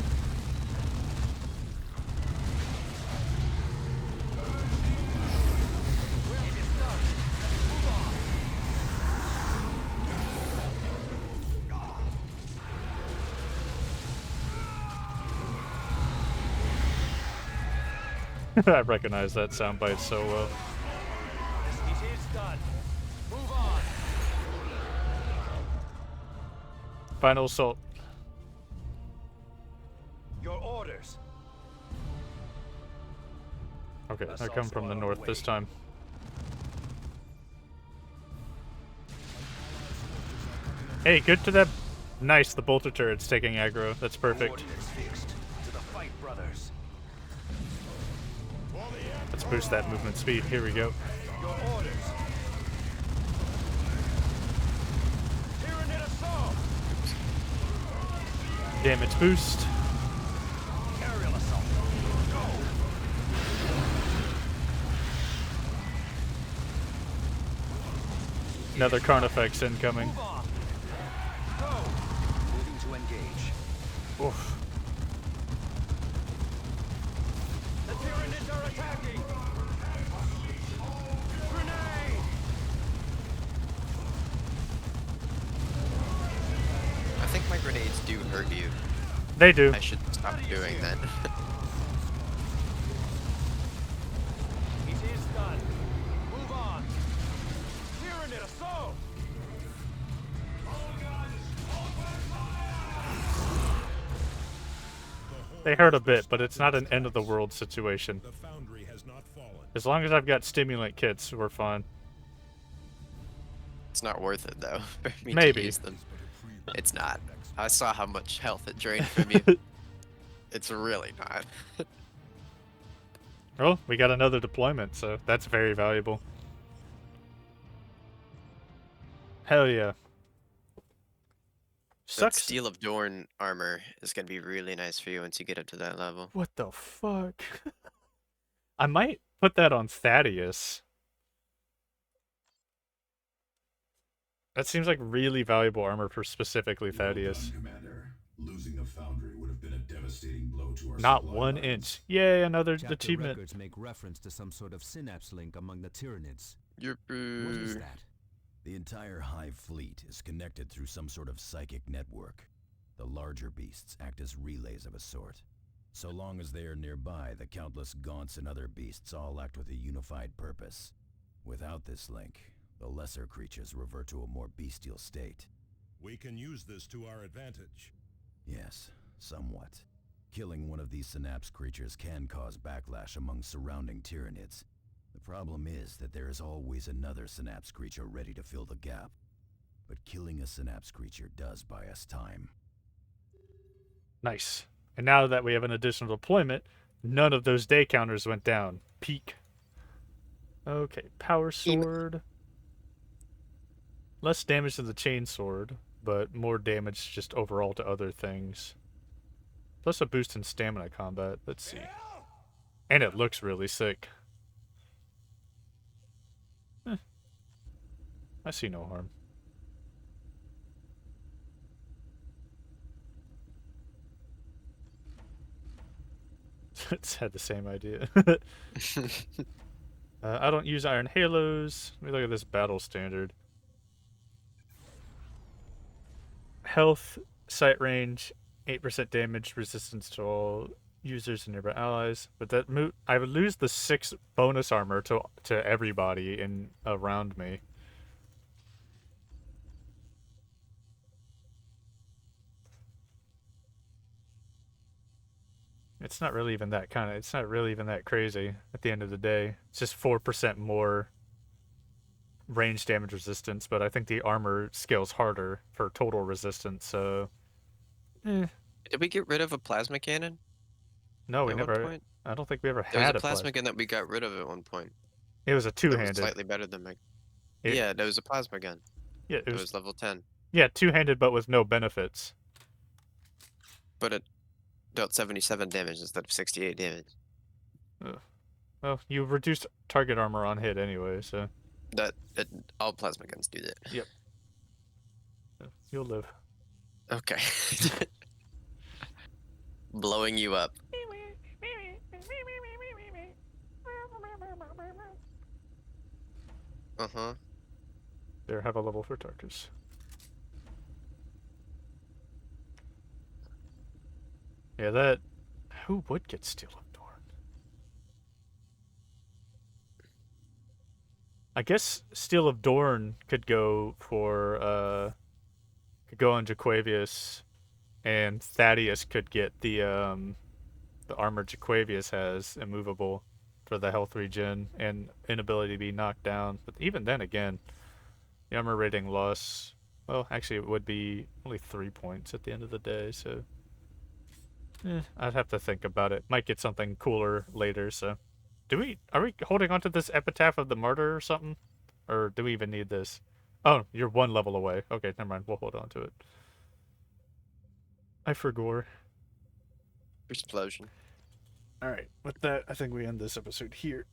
I recognize that soundbite so well. It is done. Move on. Final assault. Your orders. Okay, I Assault come from the squad on north the this way. time. Hey, good to that. Nice, the bolter turret's taking aggro. That's perfect. Coordinates fixed. To the fight, brothers. Let's boost that movement speed. Here we go. Your orders. Tyranid assault. Damage boost. Aerial assault. Go. Another Carnifex incoming. Move on. Go. Moving to engage. Oof. They do. I should stop doing that. It is done. Move on. Tyranid assault! They hurt a bit, but it's not an end of the world situation. The foundry has not fallen. As long as I've got stimulant kits, we're fine. It's not worth it though for me Maybe. to use them. It's not. I saw how much health it drained from you. It's really not. Oh, we got another deployment, so that's very valuable. Hell yeah. That Sucks. Steel of Dorn armor is gonna be really nice for you once you get up to that level. What the fuck? I might put that on Thaddeus. That seems like really valuable armor for specifically Thaddeus. Well done, Commander. Losing the foundry would have been a devastating blow to our Not supply 1 lines. inch. Yay, another Chapter achievement. records make reference to some sort of synapse link among the Tyranids. You're What is that? The entire Hive fleet is connected through some sort of psychic network. The larger beasts act as relays of a sort. So long as they are nearby, the countless Gaunts and other beasts all act with a unified purpose. Without this link, the lesser creatures revert to a more bestial state. We can use this to our advantage. Yes, somewhat. Killing one of these synapse creatures can cause backlash among surrounding Tyranids. The problem is that there is always another synapse creature ready to fill the gap. But killing a synapse creature does buy us time. Nice. And now that we have an additional deployment, none of those day counters went down. Peak. Okay, power sword. Less damage to the chain sword, but more damage just overall to other things. Plus a boost in stamina combat. Let's see. And it looks really sick. I see no harm. It's had the same idea. I don't use iron halos. Let me look at this battle standard. Health, sight range, 8% damage, resistance to all users and nearby allies. But that I would lose the 6 bonus armor to everybody in around me. It's not really even that it's not really even that crazy at the end of the day. It's just 4% more range damage resistance, but I think the armor scales harder for total resistance, so... Did we get rid of a plasma cannon? No, we at one never... point? I don't think we ever There was had a plasma gun that we got rid of at one point. It was a That was two-handed. slightly better than my... It- Yeah, there was a plasma gun. Yeah, It was level 10. Yeah, two-handed, but with no benefits. But it dealt 77 damage instead of 68 damage. Well, you reduced target armor on hit anyway, so... All plasma guns do that. Yep. You'll live. Okay. Blowing you up. Uh-huh. There, have a level for Tarkus. Yeah, that... Who would get Steel of Dorn? I guess Steel of Dorn could go for, could go on Jaquavius, and Thaddeus could get the armor Jaquavius has, immovable, for the health regen and inability to be knocked down. But even then, again, the armor rating loss, well, actually it would be only 3 points at the end of the day, so... I'd have to think about it. Might get something cooler later, so... Are we holding on to this Epitaph of the Martyr or something? Or do we even need this? Oh, you're 1 level away. Okay, never mind. We'll hold on to it. I forgot. Explosion. Alright, with that, I think we end this episode here.